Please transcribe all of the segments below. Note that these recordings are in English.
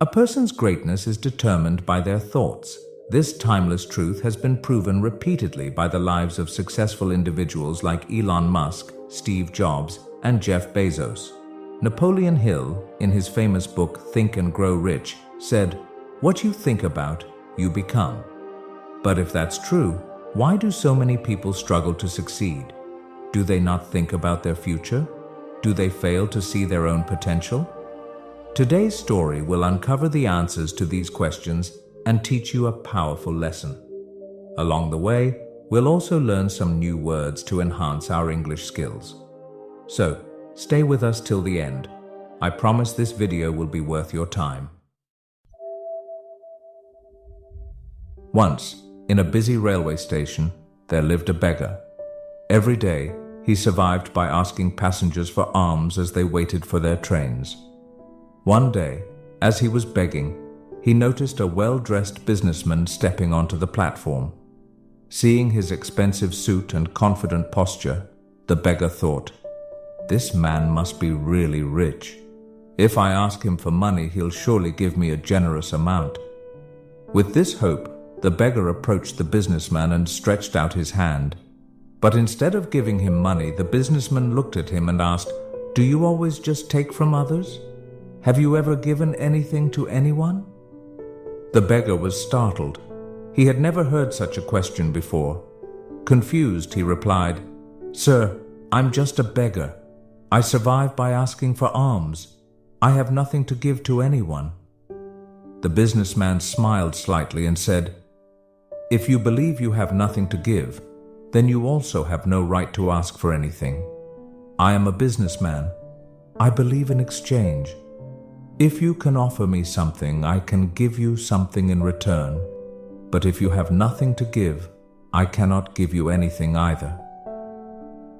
A person's greatness is determined by their thoughts. This timeless truth has been proven repeatedly by the lives of successful individuals like Elon Musk, Steve Jobs, and Jeff Bezos. Napoleon Hill, in his famous book Think and Grow Rich, said, "What you think about, you become." But if that's true, why do so many people struggle to succeed? Do they not think about their future? Do they fail to see their own potential? Today's story will uncover the answers to these questions and teach you a powerful lesson. Along the way, we'll also learn some new words to enhance our English skills. So, stay with us till the end. I promise this video will be worth your time. Once, in a busy railway station, there lived a beggar. Every day, he survived by asking passengers for alms as they waited for their trains. One day, as he was begging, he noticed a well-dressed businessman stepping onto the platform. Seeing his expensive suit and confident posture, the beggar thought, "This man must be really rich. If I ask him for money, he'll surely give me a generous amount." With this hope, the beggar approached the businessman and stretched out his hand. But instead of giving him money, the businessman looked at him and asked, "Do you always just take from others? Have you ever given anything to anyone?" The beggar was startled. He had never heard such a question before. Confused, he replied, "Sir, I'm just a beggar. I survive by asking for alms. I have nothing to give to anyone." The businessman smiled slightly and said, "If you believe you have nothing to give, then you also have no right to ask for anything. I am a businessman. I believe in exchange. If you can offer me something, I can give you something in return. But if you have nothing to give, I cannot give you anything either."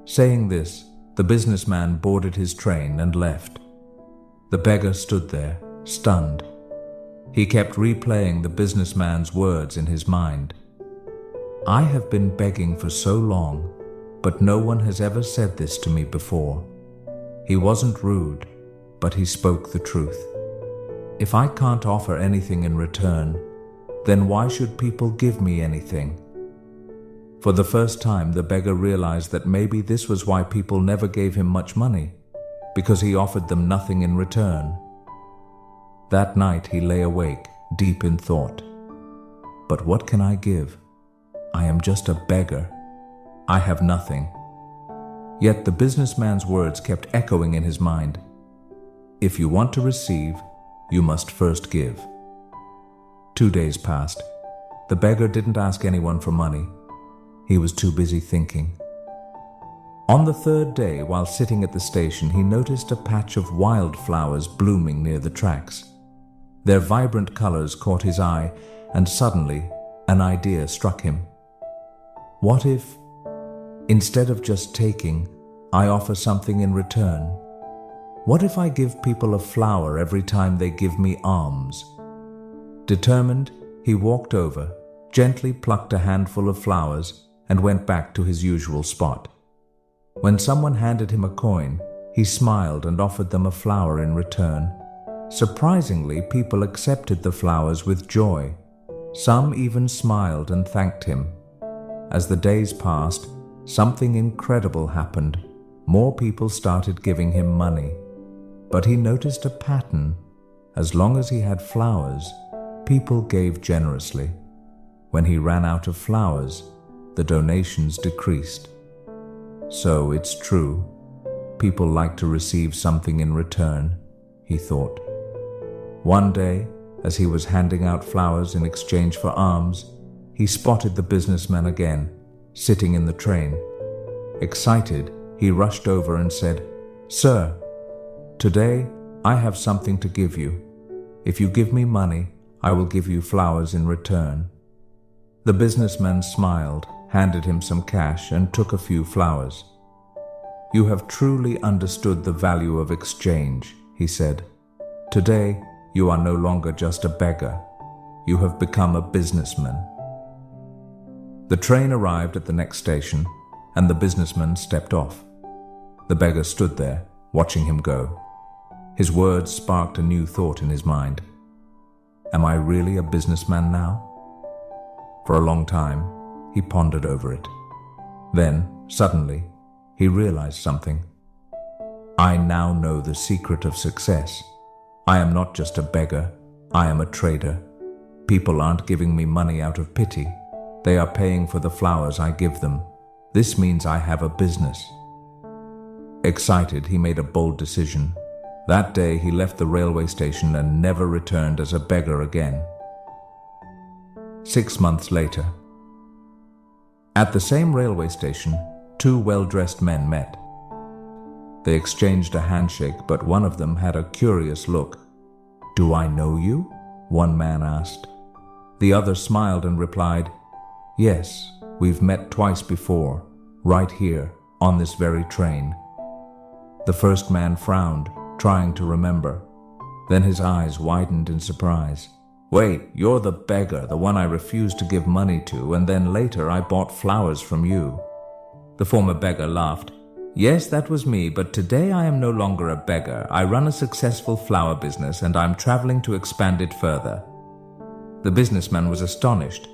Saying this, the businessman boarded his train and left. The beggar stood there, stunned. He kept replaying the businessman's words in his mind. "I have been begging for so long, but no one has ever said this to me before." He wasn't rude, but he spoke the truth. If I can't offer anything in return, then why should people give me anything? For the first time, the beggar realized that maybe this was why people never gave him much money, because he offered them nothing in return. That night he lay awake, deep in thought. "But what can I give? I am just a beggar. I have nothing." Yet the businessman's words kept echoing in his mind. "If you want to receive, you must first give." 2 days passed. The beggar didn't ask anyone for money. He was too busy thinking. On the third day, while sitting at the station, he noticed a patch of wildflowers blooming near the tracks. Their vibrant colors caught his eye, and suddenly, an idea struck him. What if, instead of just taking, I offer something in return? What if I give people a flower every time they give me alms? Determined, he walked over, gently plucked a handful of flowers, and went back to his usual spot. When someone handed him a coin, he smiled and offered them a flower in return. Surprisingly, people accepted the flowers with joy. Some even smiled and thanked him. As the days passed, something incredible happened. More people started giving him money. But he noticed a pattern. As long as he had flowers, people gave generously. When he ran out of flowers, the donations decreased. So it's true. People like to receive something in return, he thought. One day, as he was handing out flowers in exchange for alms, he spotted the businessman again, sitting in the train. Excited, he rushed over and said, "Sir, today I have something to give you. If you give me money, I will give you flowers in return." The businessman smiled, handed him some cash, and took a few flowers. "You have truly understood the value of exchange," he said. "Today, you are no longer just a beggar. You have become a businessman." The train arrived at the next station, and the businessman stepped off. The beggar stood there, watching him go. His words sparked a new thought in his mind. Am I really a businessman now? For a long time, he pondered over it. Then, suddenly, he realized something. I now know the secret of success. I am not just a beggar, I am a trader. People aren't giving me money out of pity. They are paying for the flowers I give them. This means I have a business. Excited, he made a bold decision. That day, he left the railway station and never returned as a beggar again. 6 months later, at the same railway station, two well-dressed men met. They exchanged a handshake, but one of them had a curious look. "Do I know you?" one man asked. The other smiled and replied, "Yes, we've met twice before, right here, on this very train." The first man frowned, trying to remember. Then his eyes widened in surprise. "Wait, you're the beggar, the one I refused to give money to, and then later I bought flowers from you." The former beggar laughed. "Yes, that was me, but today I am no longer a beggar. I run a successful flower business and I'm traveling to expand it further." The businessman was astonished.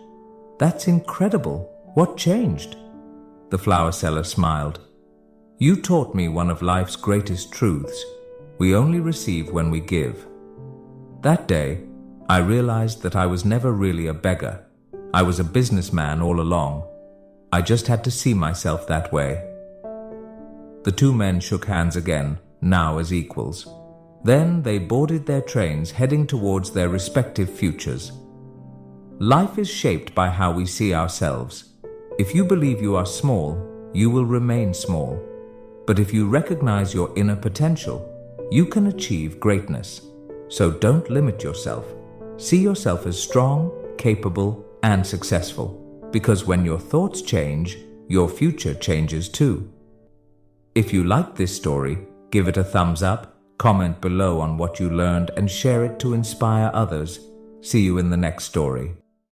"That's incredible. What changed?" The flower seller smiled. "You taught me one of life's greatest truths. We only receive when we give." That day, I realized that I was never really a beggar. I was a businessman all along. I just had to see myself that way. The two men shook hands again, now as equals. Then they boarded their trains, heading towards their respective futures. Life is shaped by how we see ourselves. If you believe you are small, you will remain small. But if you recognize your inner potential, you can achieve greatness. So don't limit yourself. See yourself as strong, capable, and successful. Because when your thoughts change, your future changes too. If you liked this story, give it a thumbs up, comment below on what you learned, and share it to inspire others. See you in the next story.